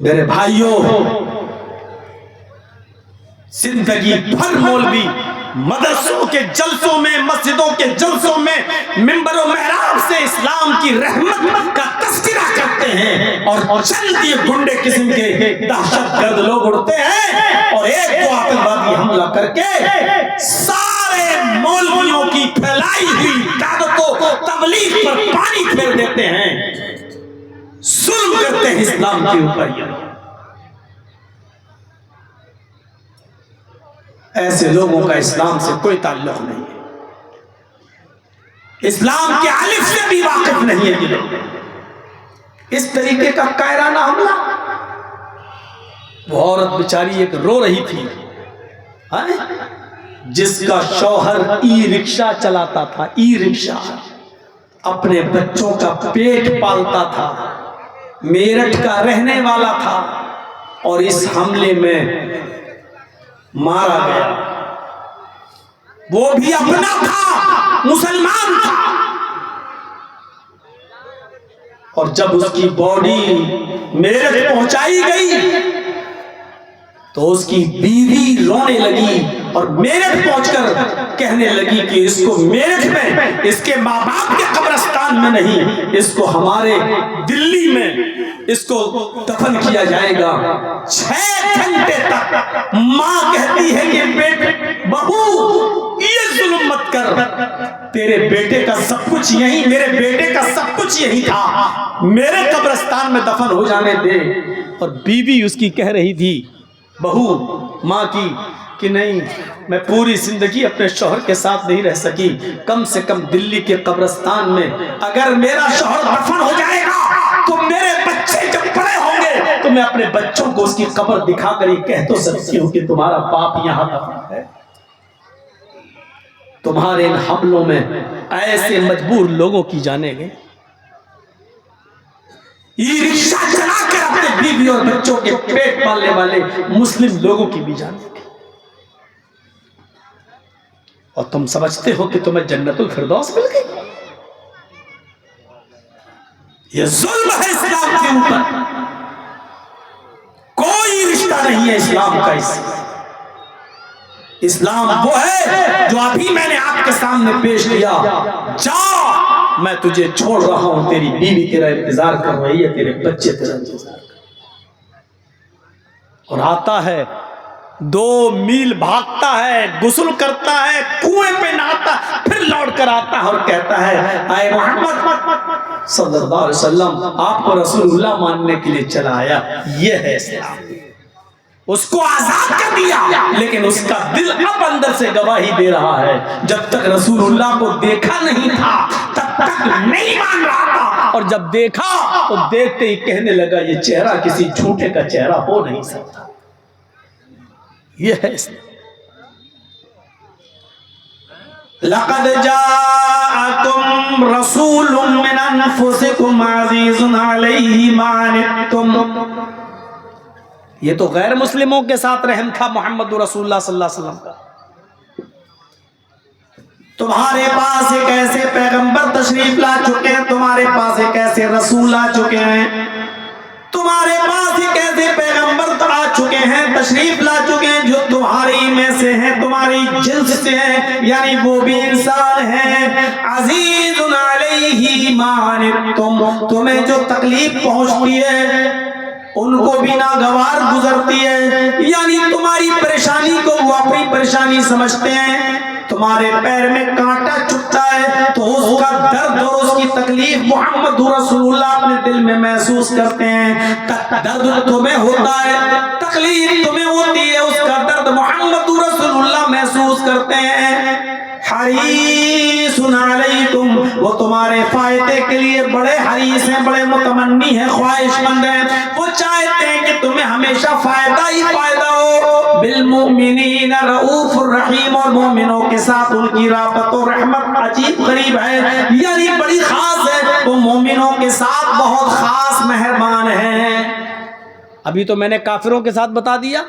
میرے بھائیوں, زندگی بھر مولوی مدرسوں کے جلسوں میں, مسجدوں کے جلسوں میں, منبر و محراب سے اسلام کی رحمت کا تذکرہ کرتے ہیں, اور چند یہ گنڈے قسم کے دہشت گرد لوگ اڑتے ہیں اور ایک دو آتنکوادی حملہ کر کے سارے مولویوں کی پھیلائی ہوئی دعوت و تبلیغ پر پانی پھیر دیتے ہیں, ظلم کرتے ہیں اسلام کے اوپر. ایسے لوگوں کا اسلام سے کوئی تعلق نہیں ہے, اسلام کے الف سے بھی واقف نہیں ہے یہ لوگ. اس طریقے کا کائرانہ حملہ. وہ عورت بیچاری ایک رو رہی تھی, جس کا شوہر ای رکشہ چلاتا تھا, ای رکشہ, اپنے بچوں کا پیٹ پالتا تھا, میرٹھ کا رہنے والا تھا, اور اس حملے میں مارا گیا. وہ بھی اپنا تھا، مسلمان تھا، اور جب اس کی باڈی میرٹھ پہنچائی گئی تو اس کی بیوی رونے لگی اور میرٹھ پہنچ کر کہنے لگی کہ اس کو میرٹھ میں، اس کے ماں باپ کے قبرستان میں نہیں، اس کو ہمارے دلی میں اس کو دفن کیا جائے گا۔ 6 گھنٹے تک ماں کہتی ہے کہ بیٹے، بہو یہ ظلم مت کر، تیرے بیٹے کا سب کچھ یہی، میرے بیٹے کا سب کچھ یہی تھا، میرے قبرستان میں دفن ہو جانے دے۔ اور بیوی اس کی کہہ رہی تھی، بہو ماں کی، کہ نہیں، میں پوری زندگی اپنے شوہر کے ساتھ نہیں رہ سکی، کم سے کم دلی کے قبرستان میں اگر میرا شوہر دفن ہو جائے گا تو میرے بچے جب بڑے ہوں گے تو میں اپنے بچوں کو اس کی قبر دکھا کر یہ کہہ تو سکتی ہوں کہ تمہارا باپ یہاں دفن ہے۔ تمہارے ان حملوں میں ایسے مجبور لوگوں کی جانیں گے، یہ رکشہ چلا کر اپنے بیوی اور بچوں کے پیٹ پالنے والے مسلم لوگوں کی بھی جانیں گے، اور تم سمجھتے ہو کہ تمہیں جنت الفردوس مل گئی؟ یہ ظلم ہے اسلام کے اوپر، کوئی رشتہ نہیں ہے اسلام کا اس سے۔ اسلام وہ ہے جو ابھی میں نے آپ کے سامنے پیش کیا، جا میں تجھے چھوڑ رہا ہوں، تیری بیوی تیرا انتظار کر رہی ہے، تیرے بچے تیرا انتظار کر رہے ہیں۔ اور آتا ہے 2 میل بھاگتا ہے، غسل کرتا ہے، کنویں پہ نہاتا، پھر لوٹ کر آتا ہے اور کہتا ہے، اے محمد صلی اللہ علیہ وسلم، آپ کو رسول اللہ ماننے کے لیے چلا آیا۔ یہ ہے اسلام۔ اس کو آزاد کر دیا، لیکن اس کا دل اب اندر سے گواہی دے رہا ہے، جب تک رسول اللہ کو دیکھا نہیں تھا تب تک نہیں مان رہا تھا، اور جب دیکھا تو دیکھتے ہی کہنے لگا یہ چہرہ کسی جھوٹے کا چہرہ ہو نہیں سکتا۔ یہ ہے لقد جاءکم رسول من انفسکم عزیز علیہ ما عنتم۔ یہ تو غیر مسلموں کے ساتھ رحم تھا محمد رسول اللہ صلی اللہ علیہ وسلم کا۔ تمہارے پاس ایک ایسے پیغمبر تشریف لا چکے ہیں، تمہارے پاس ایک ایسے رسول آ چکے ہیں، تمہارے پاس ایک ایسے پیغمبر آ چکے ہیں، تشریف لا چکے ہیں جو تمہاری میں سے ہیں، تمہاری جنس سے ہیں، یعنی وہ بھی انسان ہیں۔ عزیز علیہ ما عنتم، تمہیں جو تکلیف پہنچتی ہے ان کو بھی ناگوار گزرتی ہے، یعنی تمہاری پریشانی کو وہ اپنی پریشانی سمجھتے ہیں۔ تمہارے پیر میں کانٹا چبھتا ہے تو اس کا درد اور اس کی تکلیف محمد رسول اللہ اپنے دل میں محسوس کرتے ہیں۔ درد تمہیں ہوتا ہے، تکلیف تمہیں ہوتی ہے، اس کا درد محمد رسول اللہ محسوس کرتے ہیں۔ حریص علیکم، وہ تمہارے فائدے کے لیے بڑے حریص ہیں، بڑے متمنی ہیں، خواہش مند ہیں، وہ چاہتے ہیں کہ تمہیں ہمیشہ فائدہ ہی فائدہ ہو۔ بالمؤمنین رؤوف الرحیم، اور مومنوں کے ساتھ ان کی رافت و رحمت عجیب غریب ہے، یعنی بڑی خاص ہے، وہ مومنوں کے ساتھ بہت خاص مہربان ہیں۔ ابھی تو میں نے کافروں کے ساتھ بتا دیا،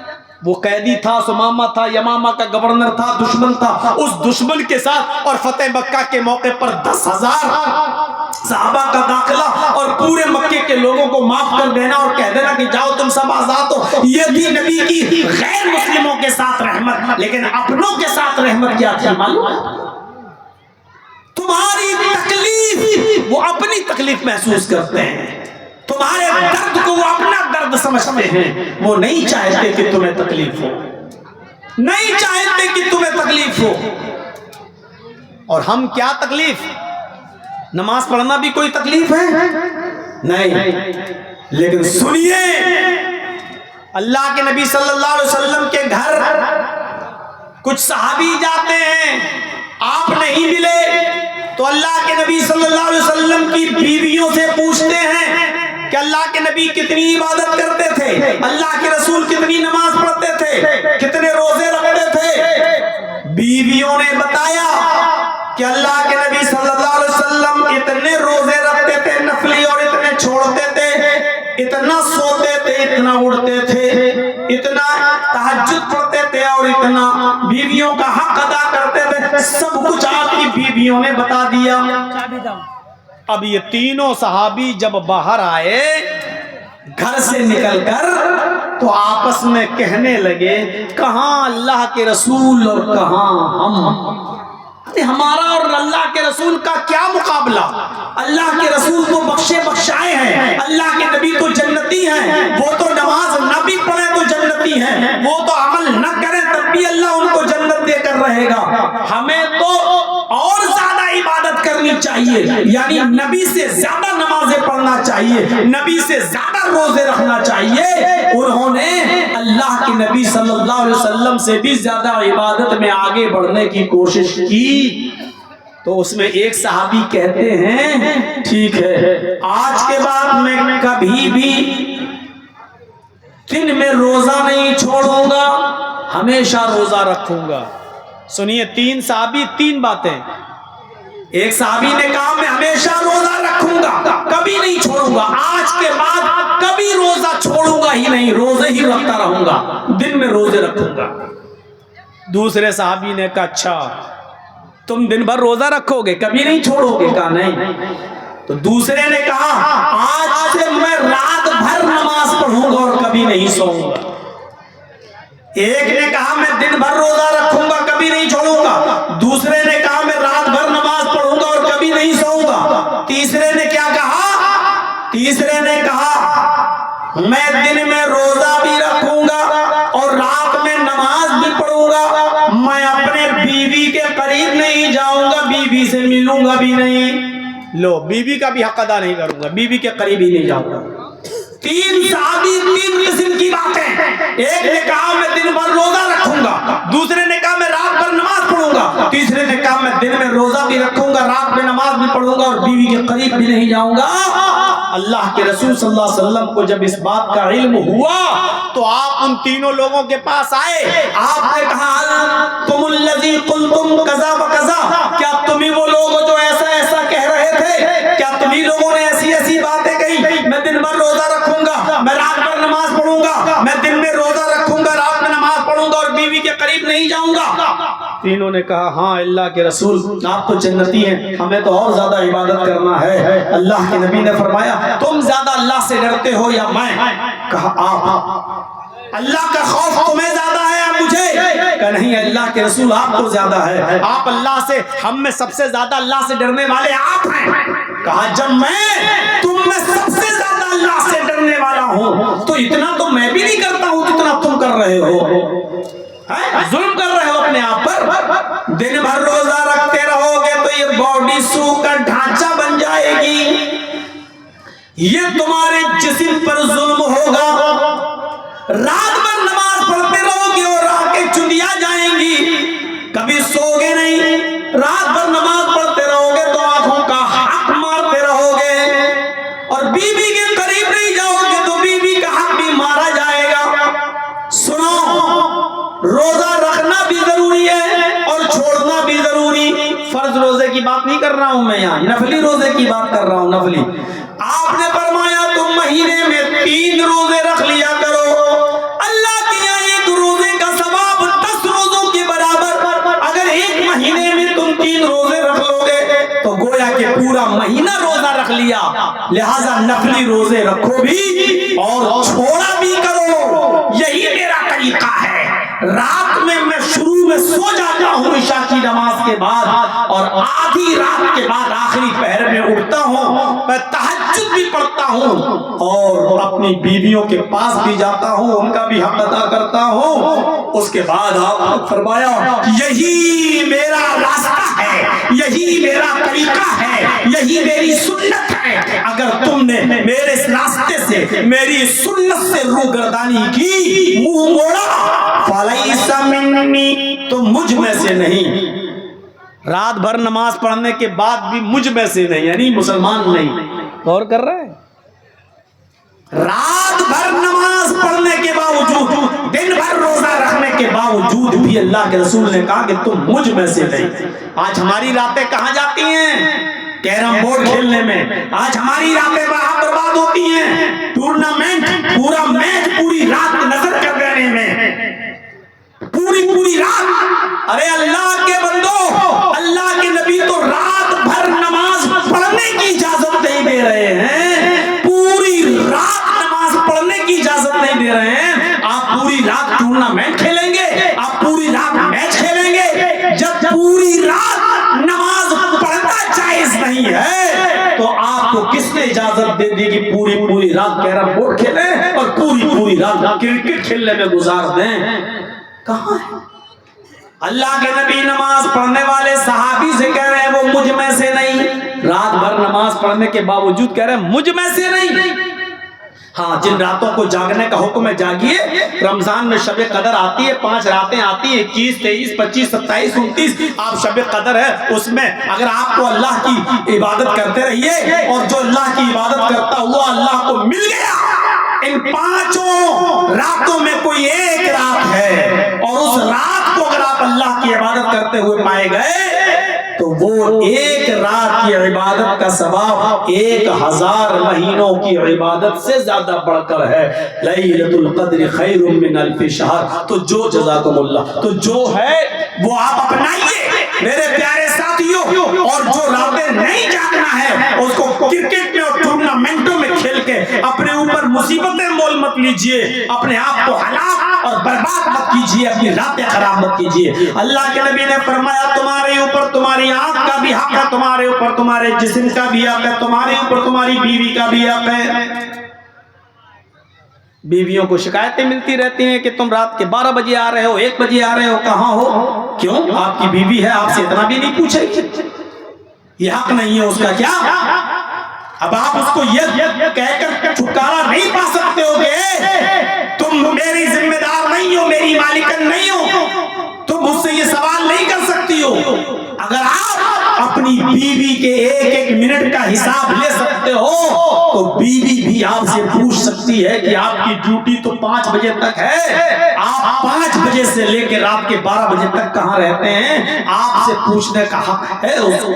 وہ قیدی تھا، سمامہ تھا، یمامہ کا گورنر تھا، دشمن تھا، اس دشمن کے ساتھ اور فتح مکہ کے موقع پر 10,000 صحابہ کا داخلہ اور پورے مکے کے لوگوں کو معاف کر دینا اور کہہ دینا کہ جاؤ تم سب آزاد ہو، یہ تھی نبی کی غیر مسلموں کے ساتھ رحمت۔ لیکن اپنوں کے ساتھ رحمت کیا تھی معلوم ہے؟ تمہاری تکلیف وہ اپنی تکلیف محسوس کرتے ہیں، تمہارے درد کو وہ اپنا درد سمجھتے ہیں، وہ نہیں چاہتے کہ تمہیں تکلیف ہو، نہیں چاہتے کہ تمہیں تکلیف ہو۔ اور ہم کیا تکلیف؟ نماز پڑھنا بھی کوئی تکلیف ہے؟ نہیں، لیکن سنیے، اللہ کے نبی صلی اللہ علیہ وسلم کے گھر کچھ صحابی جاتے ہیں، آپ نہیں ملے تو اللہ کے نبی صلی اللہ علیہ وسلم کی بیویوں سے پوچھتے ہیں کہ اللہ کے نبی کتنی عبادت کرتے تھے، اللہ کے رسول کتنی نماز پڑھتے تھے، کتنے روزے رکھتے تھے؟ بیویوں نے بتایا کہ اللہ کے نبی صلی اللہ علیہ وسلم اتنے روزے رکھتے تھے نفلی، اور اتنے چھوڑتے تھے، اتنا سوتے تھے، اتنا اڑتے تھے، اتنا تہجد پڑھتے تھے، اور اتنا بیویوں کا حق ادا کرتے تھے، سب کچھ آپ کی بیویوں نے بتا دیا۔ اب یہ تینوں صحابی جب باہر آئے گھر سے نکل کر تو آپس میں کہنے لگے کہاں اللہ کے رسول اور کہاں ہم، ہمارا اور اللہ کے رسول کا کیا مقابلہ؟ اللہ کے رسول تو بخشے بخشائے ہیں، اللہ کے نبی تو جنتی ہیں، وہ تو نماز نہ بھی پڑھے تو جنتی ہیں، وہ تو عمل نہ کریں تب بھی اللہ ان کو جنت دے کر رہے گا۔ ہمیں تو اور زیادہ عبادت کرنی چاہیے، یعنی نبی سے زیادہ نمازیں پڑھنا چاہیے، نبی سے زیادہ روزے رکھنا چاہیے۔ انہوں نے اللہ کے نبی صلی اللہ علیہ وسلم سے بھی زیادہ عبادت میں آگے بڑھنے کی کوشش کی۔ تو اس میں ایک صحابی کہتے ہیں ٹھیک ہے آج کے بعد میں کبھی بھی دن میں روزہ نہیں چھوڑوں گا، ہمیشہ روزہ رکھوں گا۔ سنیے تین صحابی تین باتیں۔ ایک صحابی نے کہا میں ہمیشہ روزہ رکھوں گا، کبھی نہیں چھوڑوں گا، آج کے بعد کبھی روزہ چھوڑوں گا ہی نہیں، روزے ہی رکھتا رہوں گا، دن میں روزے رکھوں گا۔ دوسرے صحابی نے کہا اچھا تم دن بھر روزہ رکھو گے کبھی نہیں چھوڑو گے؟ کہا نہیں۔ تو دوسرے نے کہا آج سے میں رات بھر نماز پڑھوں گا اور کبھی نہیں سوؤں گا۔ ایک نے کہا میں دن بھر روزہ رکھوں گا کبھی نہیں چھوڑوں گا، دوسرے نے کہا میں رات بھر نماز پڑھوں گا اور کبھی نہیں سوؤں گا۔ تیسرے نے کیا کہا؟ تیسرے نے کہا میں دن میں روزہ بھی رکھوں گا اور رات میں نماز بھی پڑھوں گا، میں اپنے بیوی کے قریب نہیں جاؤں گا، بیوی سے ملوں گا بھی نہیں۔ لو بیوی کا بھی حق ادا نہیں کروں گا، بیوی کے قریب ہی نہیں جاؤں گا۔ تین صحابی تین قسم کی باتیں۔ ایک نے کہا میں دن بھر روزہ رکھوں گا، دوسرے نے کہا میں رات بھر نماز پڑھوں گا، تیسرے نے کہا میں دن میں روزہ بھی رکھوں گا، رات میں نماز بھی پڑھوں گا اور بیوی کے قریب بھی نہیں جاؤں گا۔ اللہ کے رسول صلی اللہ علیہ وسلم کو جب اس بات کا علم ہوا تو آپ ان تینوں لوگوں کے پاس آئے۔ آپ نے کہا تم الذی قلتم کذا و کذا، کیا تم ہی وہ لوگ جو ایسا ایسا کہہ رہے تھے؟ کیا تم ہی لوگوں نے ایسی ایسی باتیں کہی؟ میں دن بھر روزہ رکھوں گا، میں رات بھر نماز پڑھوں گا، میں دن میں روزہ رکھوں گا، رات میں نماز پڑھوں گا اور بیوی کے قریب نہیں جاؤں گا۔ تینوں نے کہا ہاں اللہ کے رسول آپ تو جنتی ہیں، ہمیں تو اور زیادہ عبادت کرنا ہے۔ اللہ کے نبی نے فرمایا تم زیادہ اللہ سے ڈرتے ہو یا میں؟ کہا آپ۔ اللہ کا خوف تمہیں زیادہ ہے یا مجھے؟ کہ نہیں اللہ کے رسول آپ کو زیادہ ہے، آپ اللہ سے، ہم میں سب سے زیادہ اللہ سے ڈرنے والے آپ ہیں۔ کہا جب میں تم میں سب سے زیادہ اللہ سے ڈرنے والا ہوں تو اتنا تو میں بھی نہیں کرتا ہوں جتنا تم کر رہے ہو، ظلم کر رہے ہو اپنے آپ پر۔ دن بھر روزہ رکھتے رہو گے تو یہ باڈی سو کا ڈھانچہ بن جائے گی، یہ تمہارے جسم پر ظلم ہوگا۔ رات بھر نماز پڑھتے رہو گے اور آنکھیں چندیا جائیں گی، کبھی سوگے نہیں، رات بھر نماز پڑھتے رہو گے تو آنکھوں کا حق مارتے رہو گے، اور بیوی کے قریب نہیں جاؤ گے تو بیوی کا حق بھی مارا جائے گا۔ سنو روزہ رکھنا بھی ضروری ہے اور چھوڑنا بھی ضروری۔ فرض روزے کی بات نہیں کر رہا ہوں میں یہاں، نفلی روزے کی بات کر رہا ہوں، نفلی۔ آپ نے فرمایا تم مہینے میں 3 روزے رکھ لیا کرو، اللہ کے یہاں ایک روزے کا ثواب 10 روزوں کے برابر۔ اگر ایک مہینے میں تم 3 روزے رکھ لو گے تو گویا کہ پورا مہینہ روزہ رکھ لیا، لہذا نفلی روزے رکھو بھی اور چھوڑا بھی کرو۔ یہی میرا طریقہ ہے۔ رات میں شروع میں سو جاتا ہوں عشاء کی نماز کے بعد، اور آدھی رات کے بعد آخری پہر میں اٹھتا ہوں، میں تہجد بھی پڑھتا ہوں اور اپنی بیویوں کے پاس بھی جاتا ہوں، ان کا بھی حق ادا کرتا ہوں۔ اس کے بعد آپ نے فرمایا یہی میرا راستہ ہے، یہی میرا طریقہ ہے، یہی میری سنت ہے۔ اگر تم نے میرے اس راستے سے، میری سنت سے روگردانی کی، منہ موڑا، فَلَيْسَ مِنِّي، تو مجھ میں سے نہیں۔ رات بھر نماز پڑھنے کے بعد بھی مجھ میں سے نہیں، یعنی مسلمان نہیں۔ غور کر رہے ہیں؟ رات بھر نماز پڑھنے کے باوجود، دن بھر روزہ رکھنے کے باوجود بھی اللہ کے رسول نے کہا کہ تم مجھ میں سے نہیں۔ آج ہماری راتیں کہاں جاتی ہیں؟ کیرم بورڈ کھیلنے میں۔ آج ہماری راتیں وہاں برباد ہوتی ہیں، ٹورنامنٹ، پورا میچ پوری رات نظر کر دینے میں، پوری رات۔ ارے اللہ کے بندو بیٹی کی پوری پوری رات کیرم بورڈ کھیلیں اور پوری پوری رات کرکٹ کھیلنے میں گزار دیں. کہاں ہے؟ اللہ کے نبی نماز پڑھنے والے صحابی سے کہہ رہے ہیں وہ مجھ میں سے نہیں. رات بھر نماز پڑھنے کے باوجود کہہ رہے ہیں مجھ میں سے نہیں. ہاں جن راتوں کو جاگنے کا حکم ہے جاگیے. رمضان میں شب قدر آتی ہے, 5 راتیں آتی ہیں, 21, 23, 25, 27, 29. آپ شب قدر ہے اس میں اگر آپ کو اللہ کی عبادت کرتے رہیے اور جو اللہ کی عبادت کرتا ہوا اللہ کو مل گیا. ان 5 راتوں میں کوئی ایک رات ہے اور اس رات کو اگر آپ اللہ کی عبادت کرتے ہوئے پائے گئے تو وہ ایک رات کی عبادت کا ثواب 1000 مہینوں کی عبادت سے زیادہ بڑھ کر ہے. لیلۃ القدر خیر من الف شہر. تو جو جزاکم اللہ, تو جو ہے وہ آپ اپنائیے میرے پیارے ساتھیوں. اور جو راتیں نہیں جاگنا ہے اس کو کرکٹ میں اور ٹورنامنٹوں میں کھیل کے اپنے اوپر مصیبتیں مول مت لیجئے, اپنے آپ کو ہلاک اور برباد مت کیجئے, اپنی راتیں خراب مت کیجئے. اللہ کے نبی نے فرمایا تمہارے اوپر تمہاری آنکھ کا بھی حق ہے, تمہارے اوپر تمہارے جسم کا بھی حق ہے, تمہارے اوپر تمہاری بیوی کا بھی حق ہے. بیویوں کو شکایتیں ملتی رہتی ہیں کہ تم رات کے 12 بجے آ رہے ہو, 1 بجے آ رہے ہو, کہاں ہو؟ کیوں؟ آپ کی بیوی ہے, آپ سے اتنا بھی نہیں پوچھے گی؟ یہ حق نہیں ہے اس کا کیا؟ اب آپ اس کو یہ کہہ کر چھٹکارا نہیں پا سکتے ہو کہ تم میری ذمہ دار نہیں ہو, میری مالکن نہیں ہو, تم مجھ سے یہ سوال نہیں کر سکتی ہو. اگر آپ اپنی بیوی کے ایک ایک منٹ کا حساب لے سکتے ہو تو بیوی بھی آپ سے پوچھ سکتی ہے کہ آپ کی ڈیوٹی تو 5 بجے تک ہے, آپ 5 بجے سے لے کے رات کے 12 بجے تک کہاں رہتے ہیں؟ آپ سے پوچھنے کا حق ہے اس کو,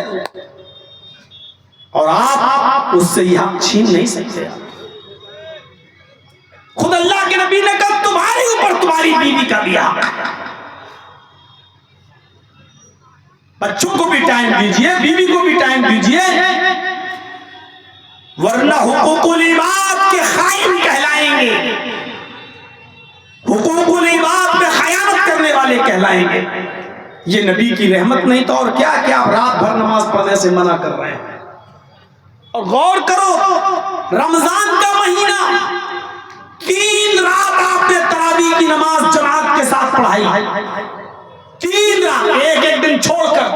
اور آپ اس سے یہ حق چھین نہیں سکتے. خود اللہ کے نبی نے کہا تمہارے اوپر تمہاری بیوی کا بھی حق ہے. بچوں کو بھی ٹائم دیجئے, بیوی کو بھی ٹائم دیجئے, ورنہ حقوق العباد کے خائن کہلائیں گے, حقوق العباد میں خیانت کرنے والے کہلائیں گے. یہ نبی کی رحمت نہیں تو اور کیا کہ آپ رات بھر نماز پڑھنے سے منع کر رہے ہیں. اور غور کرو رمضان کا مہینہ 3 رات آپ نے تراویح کی نماز جماعت کے ساتھ پڑھائی, 3 رات, ایک دن چھوڑ کر.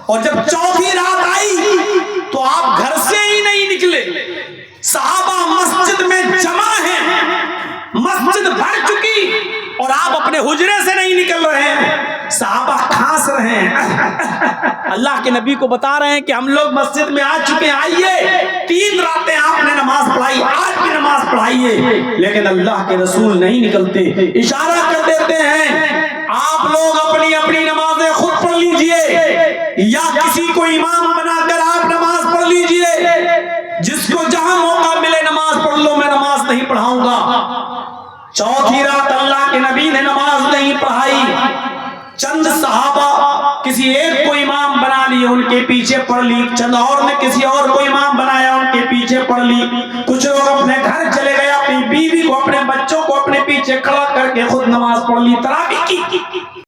اور جب 4تھی رات آئی تو آپ گھر سے ہی نہیں نکلے. صحابہ مسجد میں جمع ہیں, مسجد بھر چکی اور آپ اپنے حجرے سے نہیں نکل رہے ہیں. صحابہ کھانس رہے ہیں, اللہ کے نبی کو بتا رہے ہیں کہ ہم لوگ مسجد میں آ چکے ہیں, آئیے. 3 راتیں آپ نے نماز پڑھائی, آج بھی نماز پڑھائیے. لیکن اللہ کے رسول نہیں نکلتے, اشارہ کر دیتے ہیں آپ لوگ اپنی اپنی نمازیں خود پڑھ لیجئے یا کسی کو امام بنا کر آپ نماز پڑھ لیجئے. جس کو جہاں موقع ملے نماز پڑھ لو, میں نماز نہیں پڑھاؤں گا. 4تھی رات اللہ کے نبی نے نماز نہیں پڑھائی. چند صحابہ کسی ایک کو امام بنا لیے, ان کے پیچھے پڑھ لی. چند اور نے کسی اور کو امام بنایا, ان کے پیچھے پڑھ لی. کچھ لوگ اپنے گھر چلے گئے, اپنی بیوی کو اپنے بچوں کو اپنے پیچھے کھڑا کر کے خود نماز پڑھ لی, تراویح کی.